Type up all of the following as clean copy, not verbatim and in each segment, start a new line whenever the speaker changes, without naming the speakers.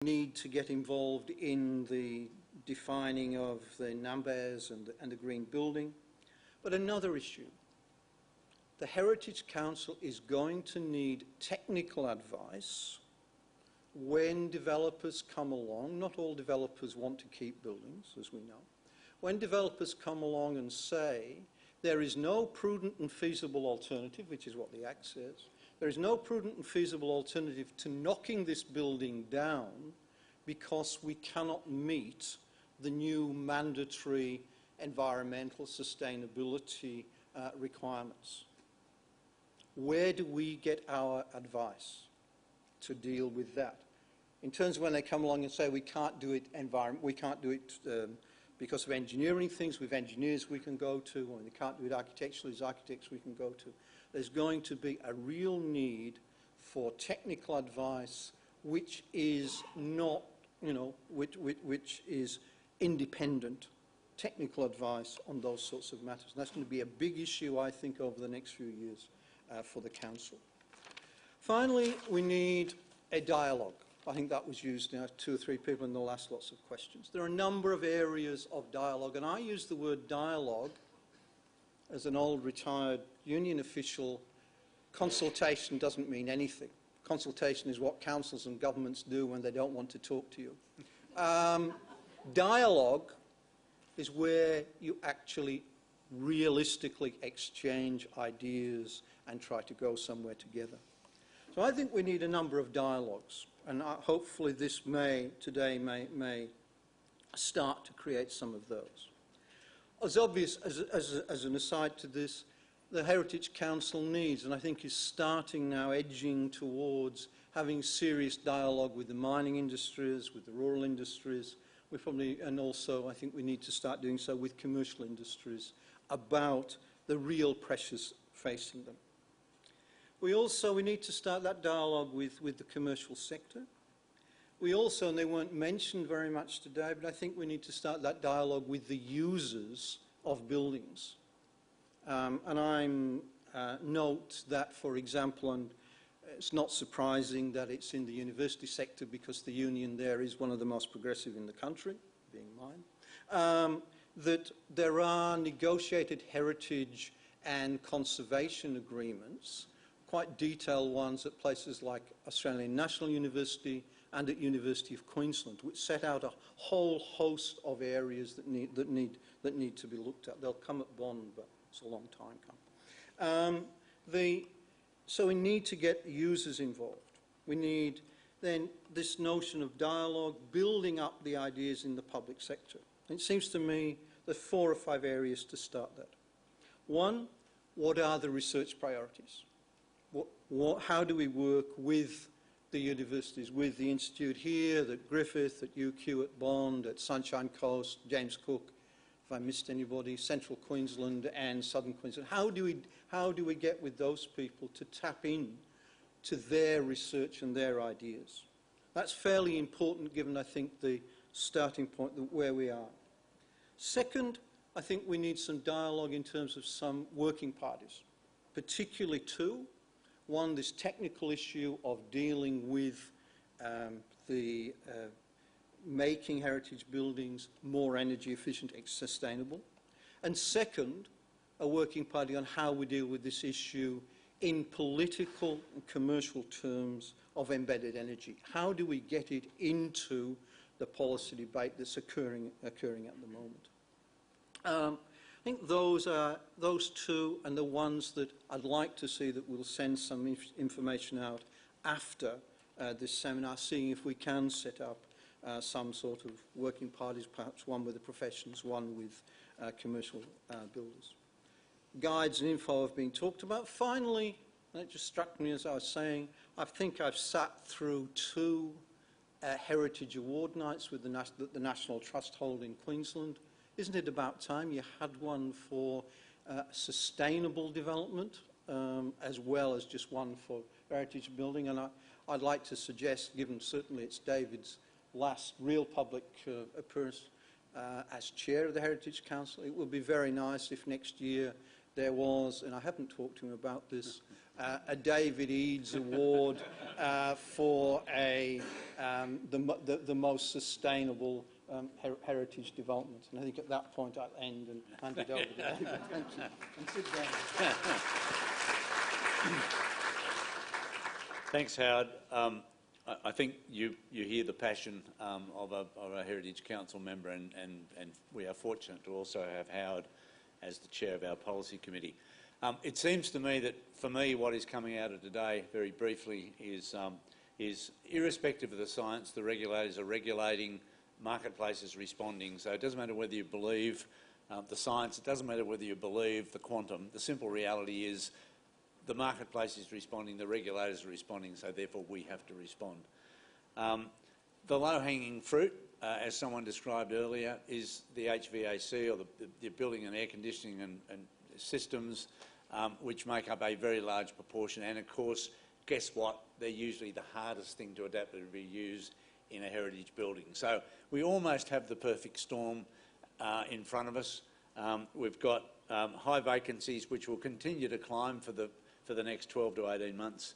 need to get involved in the defining of the numbers and the green building. But another issue, the Heritage Council is going to need technical advice when developers come along. Not all developers want to keep buildings, as we know. When developers come along and say, there is no prudent and feasible alternative, which is what the Act says, there is no prudent and feasible alternative to knocking this building down because we cannot meet the new mandatory environmental sustainability requirements. Where do we get our advice to deal with that? In terms of when they come along and say we can't do it because of engineering things, with engineers we can go to, or they can't do it architecturally, as architects we can go to. There's going to be a real need for technical advice which is not, which is independent, technical advice on those sorts of matters. And that's going to be a big issue, I think, over the next few years for the Council. Finally, we need a dialogue. I think that was used, 2 or 3 people in the last lots of questions. There are a number of areas of dialogue, and I use the word dialogue as an old retired union official. Consultation doesn't mean anything. Consultation is what councils and governments do when they don't want to talk to you. Dialogue is where you actually realistically exchange ideas and try to go somewhere together. So I think we need a number of dialogues, and hopefully this today may start to create some of those. As obvious as an aside to this, the Heritage Council needs, and I think is starting now, edging towards having serious dialogue with the mining industries, with the rural industries. And also I think we need to start doing so with commercial industries about the real pressures facing them. We need to start that dialogue with the commercial sector. We also, and they weren't mentioned very much today, but I think we need to start that dialogue with the users of buildings. And I note that, for example, and it's not surprising that it's in the university sector because the union there is one of the most progressive in the country, being mine, that there are negotiated heritage and conservation agreements, quite detailed ones at places like Australian National University and at University of Queensland, which set out a whole host of areas that need to be looked at. They'll come at Bond, but it's a long time coming. So we need to get users involved. We need then this notion of dialogue, building up the ideas in the public sector. It seems to me there's 4 or 5 areas to start that. One, what are the research priorities? How do we work with the universities, with the Institute here, at Griffith, at UQ, at Bond, at Sunshine Coast, James Cook, if I missed anybody, Central Queensland and Southern Queensland? How do we get with those people to tap in to their research and their ideas? That's fairly important given, I think, the starting point where we are. Second, I think we need some dialogue in terms of some working parties, particularly 2. One, this technical issue of dealing with making heritage buildings more energy efficient and sustainable. And second, a working party on how we deal with this issue in political and commercial terms of embedded energy. How do we get it into the policy debate that's occurring at the moment? I think those 2 and the ones that I'd like to see that we'll send some information out after this seminar, seeing if we can set up some sort of working parties, perhaps one with the professions, one with commercial builders. Guides and info have been talked about. Finally, and it just struck me as I was saying, I think I've sat through 2 Heritage Award nights with the National Trust hold in Queensland. Isn't it about time you had one for sustainable development as well as just one for heritage building? And I'd like to suggest, given certainly it's David's last real public appearance as chair of the Heritage Council, it would be very nice if next year there was, and I haven't talked to him about this, a David Eads Award for the most sustainable heritage development. And I think at that point I'll end and hand it over to David. Thank you. And sit down.
Thanks, Howard. I think you hear the passion of a Heritage Council member, and we are fortunate to also have Howard as the chair of our policy committee. It seems to me that, for me, what is coming out of today, very briefly, is irrespective of the science, the regulators are regulating, marketplace is responding. So it doesn't matter whether you believe the science, it doesn't matter whether you believe the quantum. The simple reality is the marketplace is responding, the regulators are responding, so therefore we have to respond. The low-hanging fruit, as someone described earlier, is the HVAC, or the building and air conditioning and systems, which make up a very large proportion. And of course, guess what? They're usually the hardest thing to adaptively use in a heritage building. So we almost have the perfect storm in front of us. We've got high vacancies, which will continue to climb for the next 12 to 18 months.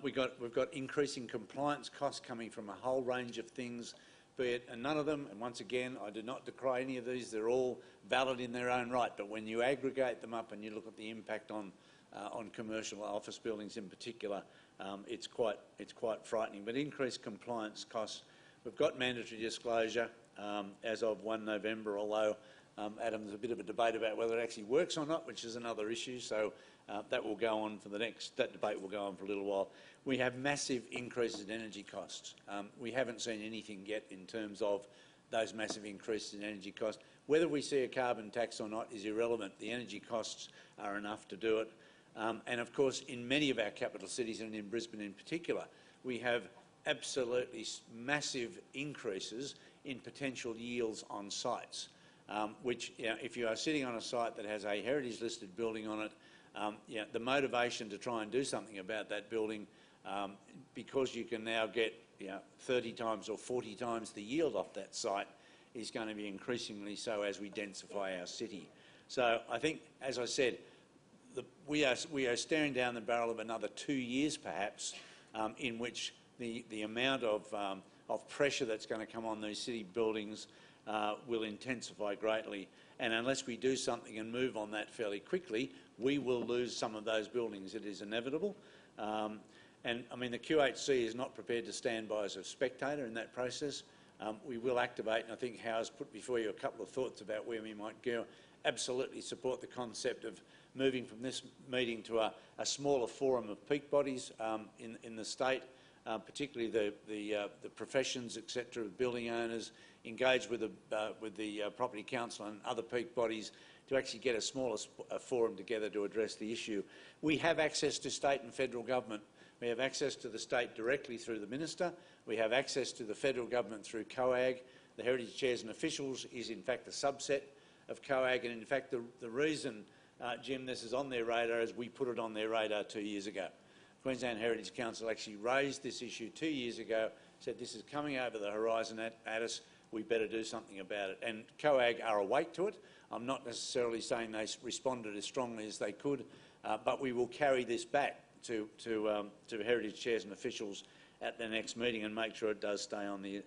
We've got increasing compliance costs coming from a whole range of things, be it, and none of them, and once again, I do not decry any of these, they're all valid in their own right, but when you aggregate them up and you look at the impact on commercial office buildings in particular, it's quite frightening. But increased compliance costs. We've got mandatory disclosure as of 1 November, although Adam, there's a bit of a debate about whether it actually works or not, which is another issue. So that will go on for that debate will go on for a little while. We have massive increases in energy costs. We haven't seen anything yet in terms of those massive increases in energy costs. Whether we see a carbon tax or not is irrelevant. The energy costs are enough to do it. And of course, in many of our capital cities, and in Brisbane in particular, we have absolutely massive increases in potential yields on sites, which, if you are sitting on a site that has a heritage listed building on it, the motivation to try and do something about that building, because you can now get 30 times or 40 times the yield off that site, is going to be increasingly so as we densify our city. So I think, as I said, we are staring down the barrel of another 2 years perhaps, in which the amount of pressure that's going to come on these city buildings will intensify greatly. And unless we do something and move on that fairly quickly, we will lose some of those buildings. It is inevitable. And I mean, the QHC is not prepared to stand by as a spectator in that process. We will activate, and I think Howard's put before you a couple of thoughts about where we might go. Absolutely support the concept of moving from this meeting to a smaller forum of peak bodies in the state, particularly the professions, etc., building owners, engage with the Property Council and other peak bodies to actually get a smaller forum together to address the issue. We have access to state and federal government. We have access to the state directly through the Minister. We have access to the federal government through COAG. The Heritage Chairs and Officials is in fact a subset of COAG, and in fact the reason, Jim, this is on their radar is we put it on their radar 2 years ago. Queensland Heritage Council actually raised this issue 2 years ago, said this is coming over the horizon at us, we better do something about it. And COAG are awake to it. I'm not necessarily saying they responded as strongly as they could, but we will carry this back to Heritage Chairs and Officials at the next meeting and make sure it does stay on the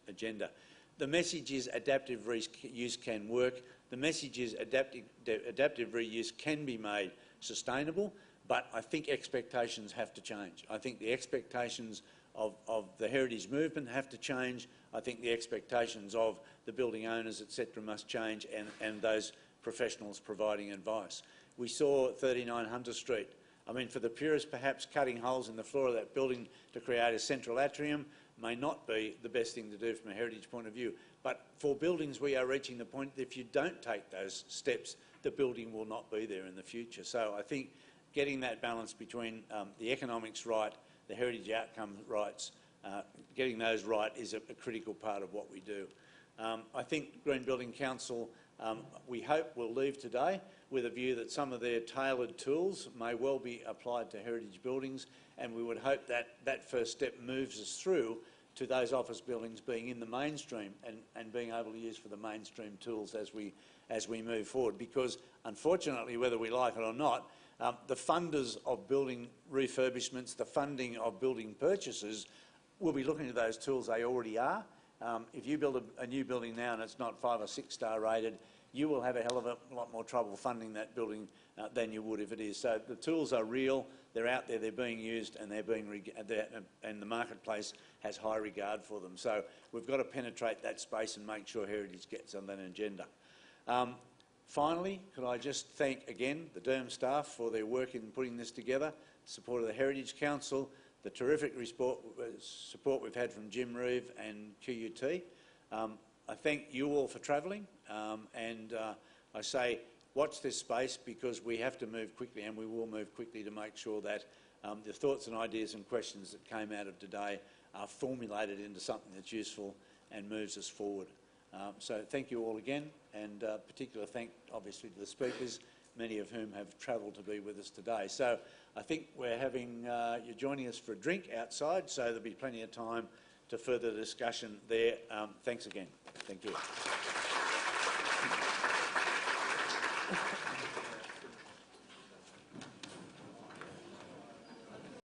agenda. The message is adaptive reuse can work. The message is adaptive reuse can be made sustainable, but I think expectations have to change. I think the expectations of the heritage movement have to change. I think the expectations of the building owners, etc., must change, and those professionals providing advice. We saw 39 Hunter Street. I mean, for the purists, perhaps cutting holes in the floor of that building to create a central atrium may not be the best thing to do from a heritage point of view. But for buildings, we are reaching the point that if you don't take those steps, the building will not be there in the future. So I think getting that balance between the economics right, the heritage outcome rights, getting those right is a critical part of what we do. I think Green Building Council, we hope, will leave today with a view that some of their tailored tools may well be applied to heritage buildings, and we would hope that that first step moves us through to those office buildings being in the mainstream and being able to use for the mainstream tools as we move forward. Because unfortunately, whether we like it or not, The funders of building refurbishments, the funding of building purchases, will be looking at those tools. They already are. If you build a new building now and it's not 5 or 6 star rated, you will have a hell of a lot more trouble funding that building than you would if it is. So the tools are real, they're out there, they're being used, and and the marketplace has high regard for them. So we've got to penetrate that space and make sure heritage gets on that agenda. Finally, could I just thank again the DERM staff for their work in putting this together, support of the Heritage Council, the terrific support we've had from Jim Reeve and QUT. I thank you all for travelling, and I say watch this space, because we have to move quickly, and we will move quickly to make sure that the thoughts and ideas and questions that came out of today are formulated into something that's useful and moves us forward. So thank you all again, and particular thank obviously to the speakers, many of whom have travelled to be with us today. So I think we're having, you're joining us for a drink outside, so there'll be plenty of time to further discussion there. Thanks again. Thank you.